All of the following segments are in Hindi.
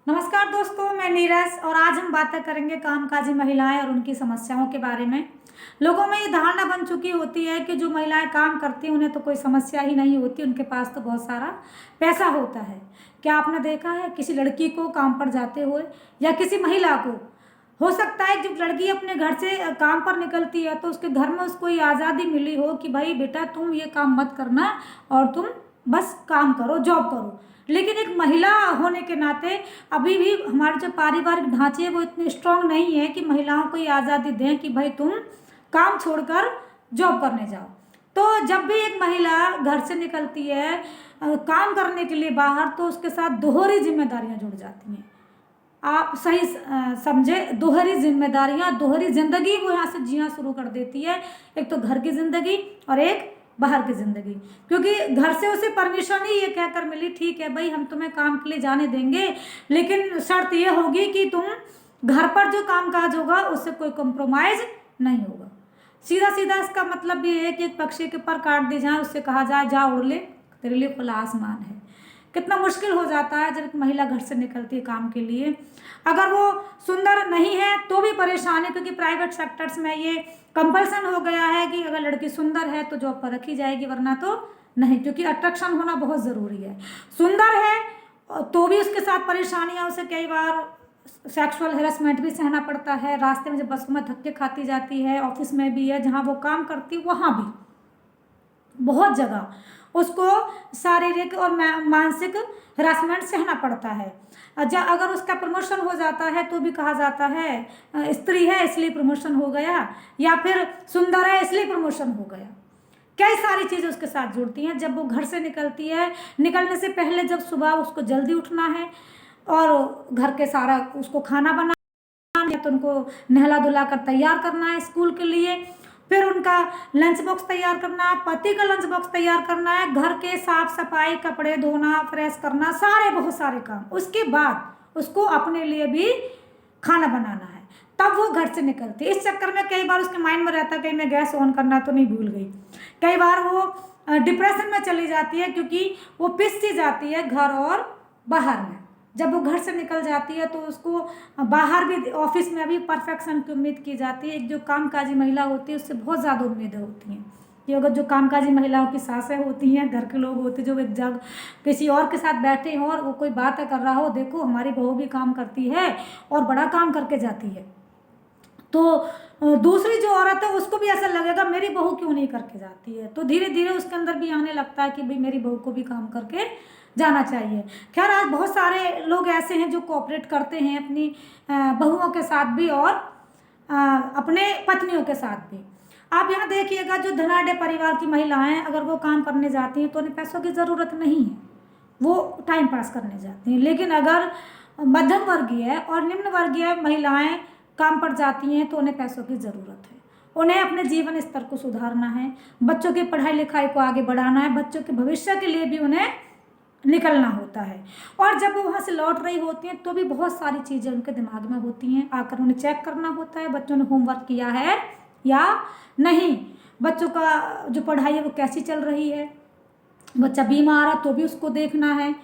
नमस्कार दोस्तों, मैं नीरज और आज हम बातें करेंगे कामकाजी महिलाएं और उनकी समस्याओं के बारे में। लोगों में ये धारणा बन चुकी होती है कि जो महिलाएं काम करती हैं उन्हें तो कोई समस्या ही नहीं होती, उनके पास तो बहुत सारा पैसा होता है। क्या आपने देखा है किसी लड़की को काम पर जाते हुए या किसी महिला को? हो सकता है जब लड़की अपने घर से काम पर निकलती है तो उसके घर में उसको ये आज़ादी मिली हो कि भाई बेटा तुम ये काम मत करना और तुम बस काम करो, जॉब करो। लेकिन एक महिला होने के नाते अभी भी हमारे जो पारिवारिक ढांचे है वो इतने स्ट्रांग नहीं है कि महिलाओं को ये आज़ादी दें कि भाई तुम काम छोड़कर जॉब करने जाओ। तो जब भी एक महिला घर से निकलती है काम करने के लिए बाहर, तो उसके साथ दोहरी जिम्मेदारियां जुड़ जाती हैं। आप सही समझे, दोहरी जिम्मेदारियां, दोहरी जिंदगी वो यहाँ से जीना शुरू कर देती है। एक तो घर की जिंदगी और एक बाहर की जिंदगी। क्योंकि घर से उसे परमिशन ही ये कहकर मिली, ठीक है भाई हम तुम्हें काम के लिए जाने देंगे, लेकिन शर्त ये होगी कि तुम घर पर जो कामकाज होगा उससे कोई कॉम्प्रोमाइज नहीं होगा। सीधा सीधा इसका मतलब ये है कि एक पक्षी के पर काट दी जाए, उससे कहा जाए जा उड़ ले, तेरे लिए खुला आसमान है। कितना मुश्किल हो जाता है जब एक महिला घर से निकलती है काम के लिए। अगर वो सुंदर नहीं है तो भी परेशानी, क्योंकि प्राइवेट सेक्टर्स में ये कंपल्सन हो गया है कि अगर लड़की सुंदर है तो जॉब पर रखी जाएगी, वरना तो नहीं, क्योंकि अट्रैक्शन होना बहुत ज़रूरी है। सुंदर है तो भी उसके साथ परेशानियाँ, उसे कई बार सेक्सुअल हेरासमेंट भी सहना पड़ता है। रास्ते में जब बसों में धक्के खाती जाती है, ऑफिस में भी है जहाँ वो काम करती, वहाँ भी बहुत जगह उसको शारीरिक और मानसिक हरासमेंट सहना पड़ता है। अगर उसका प्रमोशन हो जाता है तो भी कहा जाता है स्त्री है इसलिए प्रमोशन हो गया, या फिर सुंदर है इसलिए प्रमोशन हो गया। कई सारी चीज़ें उसके साथ जुड़ती हैं जब वो घर से निकलती है। निकलने से पहले जब सुबह उसको जल्दी उठना है और घर के सारा उसको खाना बनाना है, तो उनको नहला धुला कर तैयार करना है स्कूल के लिए, फिर उनका लंच बॉक्स तैयार करना है, पति का लंच बॉक्स तैयार करना है, घर के साफ सफाई, कपड़े धोना, फ्रेश करना, सारे बहुत सारे काम। उसके बाद उसको अपने लिए भी खाना बनाना है, तब वो घर से निकलती है। इस चक्कर में कई बार उसके माइंड में रहता है कहीं मैं गैस ऑन करना तो नहीं भूल गई। कई बार वो डिप्रेशन में चली जाती है क्योंकि वो पिसती जाती है घर और बाहर में। जब वो घर से निकल जाती है तो उसको बाहर भी, ऑफिस में भी परफेक्शन की उम्मीद की जाती है। एक जो कामकाजी महिला होती है उससे बहुत ज़्यादा उम्मीदें होती हैं कि अगर जो कामकाजी महिलाओं की सासें होती हैं, घर के लोग होते हैं, जो एक जग किसी और के साथ बैठे हों और वो कोई बात कर रहा हो, देखो हमारी बहू भी काम करती है और बड़ा काम करके जाती है, तो दूसरी जो औरत है उसको भी ऐसा लगेगा मेरी बहू क्यों नहीं करके जाती है। तो धीरे धीरे उसके अंदर भी आने लगता है कि भाई मेरी बहू को भी काम करके जाना चाहिए। खैर आज बहुत सारे लोग ऐसे हैं जो कोऑपरेट करते हैं अपनी बहुओं के साथ भी और अपने पत्नियों के साथ भी। आप यहाँ देखिएगा जो धनाढ़ परिवार की महिलाएं अगर वो काम करने जाती हैं तो उन्हें पैसों की ज़रूरत नहीं है, वो टाइम पास करने जाती हैं। लेकिन अगर मध्यम वर्गीय और निम्न वर्गीय महिलाएं काम पर जाती हैं तो उन्हें पैसों की ज़रूरत है। उन्हें अपने जीवन स्तर को सुधारना है, बच्चों की पढ़ाई लिखाई को आगे बढ़ाना है, बच्चों के भविष्य के लिए भी उन्हें निकलना होता है। और जब वो वहाँ से लौट रही होती हैं तो भी बहुत सारी चीज़ें उनके दिमाग में होती हैं। आकर उन्हें चेक करना होता है बच्चों ने होमवर्क किया है या नहीं, बच्चों का जो पढ़ाई है वो कैसी चल रही है, बच्चा बीमार है तो भी उसको देखना है।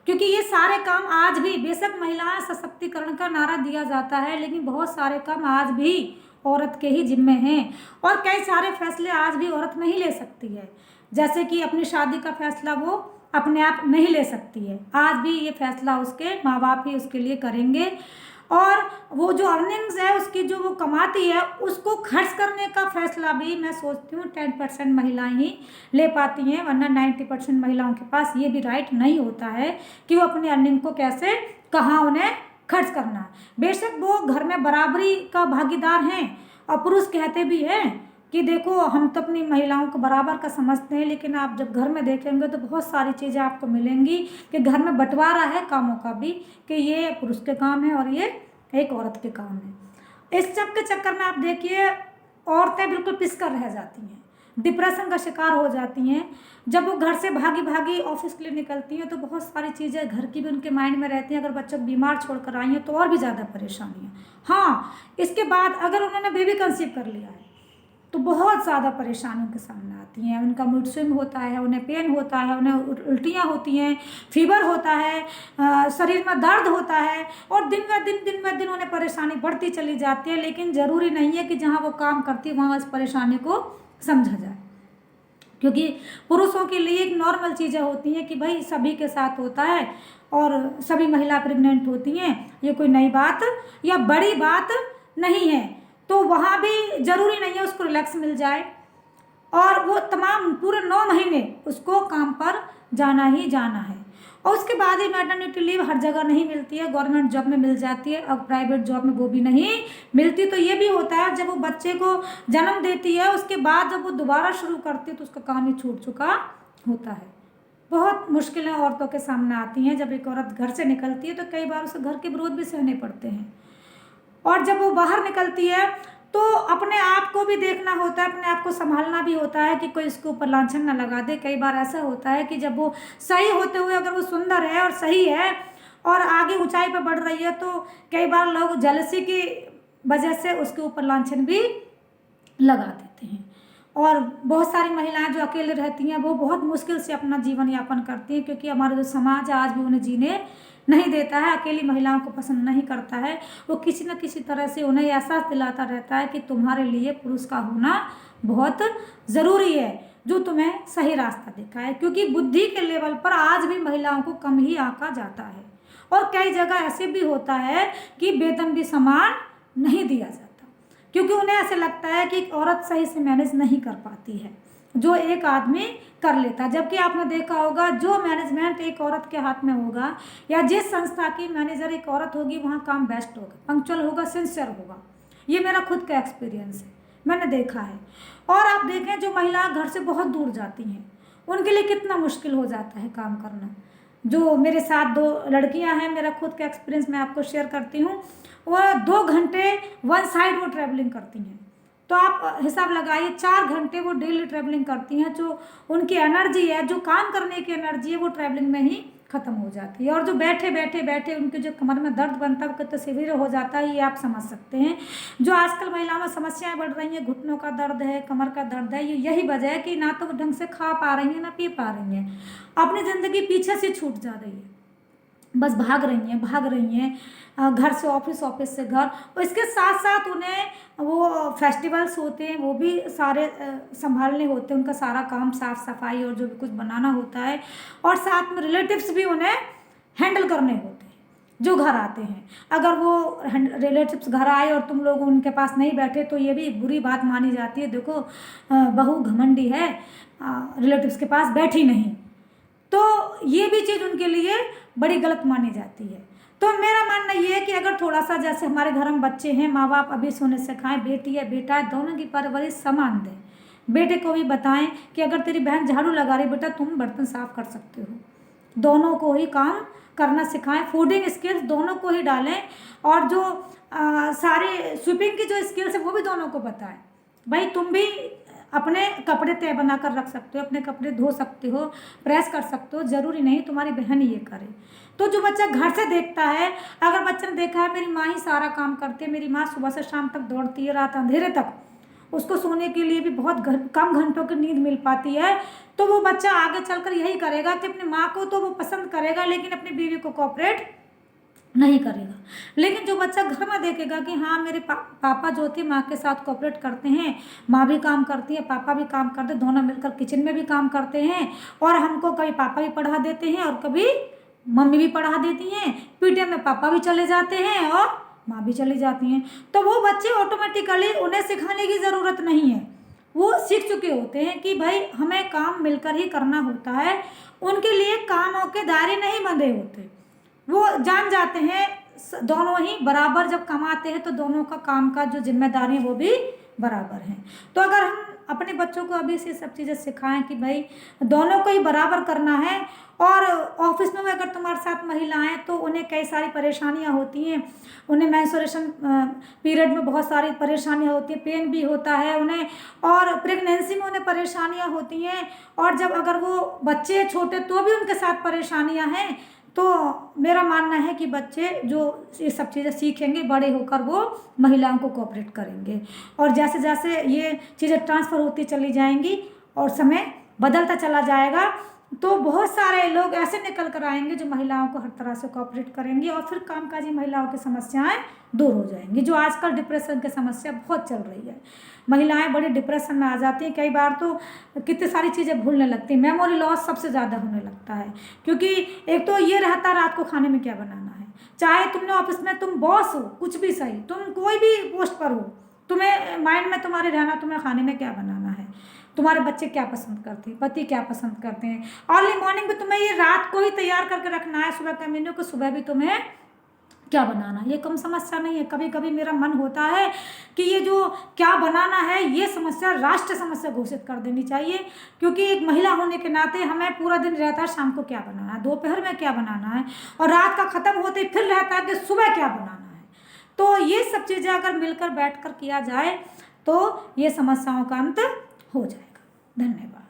क्योंकि ये सारे काम आज भी, बेशक महिला सशक्तिकरण का नारा दिया जाता है, लेकिन बहुत सारे काम आज भी औरत के ही जिम्मे हैं। और कई सारे फैसले आज भी औरत नहीं ले सकती है, जैसे कि अपनी शादी का फैसला वो अपने आप नहीं ले सकती है। आज भी ये फैसला उसके माँ बाप ही उसके लिए करेंगे। और वो जो अर्निंग्स है उसकी जो वो कमाती है उसको खर्च करने का फैसला भी मैं सोचती हूँ 10% महिलाएं ही ले पाती हैं, वरना 90% महिलाओं के पास ये भी राइट नहीं होता है कि वो अपनी अर्निंग को कैसे, कहाँ उन्हें खर्च करना है। बेशक वो घर में बराबरी का भागीदार हैं और पुरुष कहते भी हैं कि देखो हम तो अपनी महिलाओं को बराबर का समझते हैं, लेकिन आप जब घर में देखेंगे तो बहुत सारी चीज़ें आपको मिलेंगी कि घर में बंटवारा है कामों का भी, कि ये पुरुष के काम है और ये एक औरत के काम है। इस सब के चक्कर में आप देखिए औरतें बिल्कुल पिसकर रह जाती हैं, डिप्रेशन का शिकार हो जाती हैं। जब वो घर से भागी भागी ऑफिस के लिए निकलती हैं तो बहुत सारी चीज़ें घर की भी उनके माइंड में रहती हैं। अगर बच्चों बीमार छोड़ कर आई हैं तो और भी ज़्यादा परेशानी है। हाँ, इसके बाद अगर उन्होंने बेबी कंसीव कर लिया है तो बहुत ज़्यादा परेशानियों के सामने आती है। आती हैं, उनका मूड स्विंग होता है, उन्हें पेन होता है, उन्हें उल्टियाँ होती हैं, फीवर होता है, शरीर में दर्द होता है और दिन ब दिन उन्हें परेशानी बढ़ती चली जाती है। लेकिन ज़रूरी नहीं है कि जहाँ वो काम करती है वहाँ इस परेशानी को समझा जाए, क्योंकि पुरुषों के लिए एक नॉर्मल चीज़ें होती हैं कि भाई सभी के साथ होता है और सभी महिला प्रेग्नेंट होती हैं, ये कोई नई बात या बड़ी बात नहीं है। तो वहाँ भी ज़रूरी नहीं है उसको रिलैक्स मिल जाए और वो तमाम पूरे 9 महीने उसको काम पर जाना ही जाना है। और उसके बाद ही मैटरनिटी लीव हर जगह नहीं मिलती है, गवर्नमेंट जॉब में मिल जाती है और प्राइवेट जॉब में वो भी नहीं मिलती। तो ये भी होता है जब वो बच्चे को जन्म देती है उसके बाद जब वो दोबारा शुरू करती है तो उसका काम ही छूट चुका होता है। बहुत मुश्किलें औरतों के सामने आती हैं जब एक औरत घर से निकलती है, तो कई बार उसे घर के विरोध भी सहने पड़ते हैं और जब वो बाहर निकलती है तो अपने आप को भी देखना होता है, अपने आप को संभालना भी होता है कि कोई इसके ऊपर लांछन ना लगा दे। कई बार ऐसा होता है कि जब वो सही होते हुए अगर वो सुंदर है और सही है और आगे ऊंचाई पर बढ़ रही है तो कई बार लोग जेलसी की वजह से उसके ऊपर लांछन भी लगा देते हैं। और बहुत सारी महिलाएं जो अकेले रहती हैं वो बहुत मुश्किल से अपना जीवन यापन करती हैं, क्योंकि हमारा जो समाज आज भी उन्हें जीने नहीं देता है, अकेली महिलाओं को पसंद नहीं करता है। वो किसी न किसी तरह से उन्हें एहसास दिलाता रहता है कि तुम्हारे लिए पुरुष का होना बहुत ज़रूरी है जो तुम्हें सही रास्ता दिखाए, क्योंकि बुद्धि के लेवल पर आज भी महिलाओं को कम ही आंका जाता है और कई जगह ऐसे भी होता है कि वेतन भी समान नहीं दिया जाता, क्योंकि उन्हें ऐसे लगता है कि एक औरत सही से मैनेज नहीं कर पाती है जो एक आदमी कर लेता। जबकि आपने देखा होगा जो मैनेजमेंट एक औरत के हाथ में होगा या जिस संस्था की मैनेजर एक औरत होगी वहाँ काम बेस्ट होगा, पंक्चुअल होगा, सिंसियर होगा। ये मेरा खुद का एक्सपीरियंस है, मैंने देखा है। और आप देखें जो महिला घर से बहुत दूर जाती हैं उनके लिए कितना मुश्किल हो जाता है काम करना। जो मेरे साथ 2 लड़कियां हैं, मेरा खुद का एक्सपीरियंस मैं आपको शेयर करती हूँ। वो 2 घंटे वन साइड वो ट्रैवलिंग करती हैं, तो आप हिसाब लगाइए 4 घंटे वो डेली ट्रैवलिंग करती हैं। जो उनकी एनर्जी है, जो काम करने की एनर्जी है, वो ट्रैवलिंग में ही ख़त्म हो जाती है। और जो बैठे उनके जो कमर में दर्द बनता है वो कितना सीवियर हो जाता है ये आप समझ सकते हैं। जो आजकल महिलाओं में समस्याएं बढ़ रही हैं, घुटनों का दर्द है, कमर का दर्द है, ये यही वजह है कि ना तो वो ढंग से खा पा रही हैं ना पी पा रही हैं, अपनी ज़िंदगी पीछे से छूट जा रही है, बस भाग रही हैं घर से ऑफिस, ऑफिस से घर। और इसके साथ साथ उन्हें वो फेस्टिवल्स होते हैं वो भी सारे संभालने होते हैं, उनका सारा काम साफ़ सफाई और जो भी कुछ बनाना होता है, और साथ में रिलेटिव्स भी उन्हें हैंडल करने होते हैं जो घर आते हैं। अगर वो रिलेटिव्स घर आए और तुम लोग उनके पास नहीं बैठे तो ये भी बुरी बात मानी जाती है, देखो बहू घमंडी है, रिलेटिव्स के पास बैठी नहीं, तो ये भी चीज़ उनके लिए बड़ी गलत मानी जाती है। तो मेरा मानना ये है कि अगर थोड़ा सा, जैसे हमारे घर में बच्चे हैं, माँ बाप अभी सोने सिखाएं, बेटी है बेटा है दोनों की परवरिश समान दें। बेटे को भी बताएं कि अगर तेरी बहन झाड़ू लगा रही बेटा तुम बर्तन साफ कर सकते हो, दोनों को ही काम करना सिखाएं। फूडिंग स्किल्स दोनों को ही डालें और जो सारे स्वीपिंग की जो स्किल्स है वो भी दोनों को बताएं। भाई तुम भी अपने कपड़े तय बना कर रख सकते हो, अपने कपड़े धो सकते हो, प्रेस कर सकते हो, ज़रूरी नहीं तुम्हारी बहन ही ये करे। तो जो बच्चा घर से देखता है, अगर बच्चे ने देखा है मेरी माँ ही सारा काम करती है, मेरी माँ सुबह से शाम तक दौड़ती है, रात अंधेरे तक, उसको सोने के लिए भी बहुत कम घंटों की नींद मिल पाती है, तो वो बच्चा आगे चलकर यही करेगा कि अपनी माँ को तो वो पसंद करेगा लेकिन अपनी बीवी को कोऑपरेट नहीं करेगा। लेकिन जो बच्चा घर में देखेगा कि हाँ मेरे पापा जो थे माँ के साथ कोऑपरेट करते हैं, माँ भी काम करती है पापा भी काम करते हैं, दोनों मिलकर किचन में भी काम करते हैं, और हमको कभी पापा भी पढ़ा देते हैं और कभी मम्मी भी पढ़ा देती हैं, पीटीएम में पापा भी चले जाते हैं और माँ भी चली जाती हैं, तो वो बच्चे ऑटोमेटिकली उन्हें सिखाने की ज़रूरत नहीं है, वो सीख चुके होते हैं कि भाई हमें काम मिलकर ही करना होता है। उनके लिए कामों के दायरे नहीं बंधे होते, वो जान जाते हैं दोनों ही बराबर जब कमाते हैं तो दोनों का काम का जो जिम्मेदारी है वो भी बराबर है। तो अगर हम अपने बच्चों को अभी से सब चीज़ें सिखाएं कि भाई दोनों को ही बराबर करना है, और ऑफिस में अगर तुम्हारे साथ महिलाएं तो उन्हें कई सारी परेशानियां होती हैं, उन्हें मेंस्ट्रुएशन पीरियड में बहुत सारी परेशानियां होती हैं, पेन भी होता है उन्हें, और प्रेगनेंसी में उन्हें परेशानियां होती हैं, और जब अगर वो बच्चे छोटे तो भी उनके साथ परेशानियां हैं। तो मेरा मानना है कि बच्चे जो ये सब चीज़ें सीखेंगे बड़े होकर वो महिलाओं को कोऑपरेट करेंगे, और जैसे जैसे ये चीज़ें ट्रांसफ़र होती चली जाएंगी और समय बदलता चला जाएगा तो बहुत सारे लोग ऐसे निकल कर आएंगे जो महिलाओं को हर तरह से कोऑपरेट करेंगे और फिर कामकाजी महिलाओं की समस्याएं दूर हो जाएंगी। जो आजकल डिप्रेशन की समस्या बहुत चल रही है, महिलाएं बड़े डिप्रेशन में आ जाती हैं, कई बार तो कितनी सारी चीज़ें भूलने लगती हैं, मेमोरी लॉस सबसे ज़्यादा होने लगता है। क्योंकि एक तो ये रहता रात को खाने में क्या बनाना है, चाहे तुमने ऑफिस में तुम बॉस हो, कुछ भी सही, तुम कोई भी पोस्ट पर हो, तुम्हें माइंड में तुम्हारे रहना तुम्हें खाने में क्या बनाना है, तुम्हारे बच्चे क्या पसंद करते हैं, पति क्या पसंद करते हैं। अर्ली मॉर्निंग भी तुम्हें ये रात को ही तैयार करके रखना है सुबह का मेन्यू को, सुबह भी तुम्हें क्या बनाना, ये कम समस्या नहीं है। कभी कभी मेरा मन होता है कि ये जो क्या बनाना है ये समस्या राष्ट्रीय समस्या घोषित कर देनी चाहिए, क्योंकि एक महिला होने के नाते हमें पूरा दिन रहता है शाम को क्या बनाना है, दोपहर में क्या बनाना है, और रात का ख़त्म होते फिर रहता है कि सुबह क्या बनाना है। तो ये सब चीज़ें अगर मिलकर बैठ कर किया जाए तो ये समस्याओं का अंत हो जाएगा। धन्यवाद।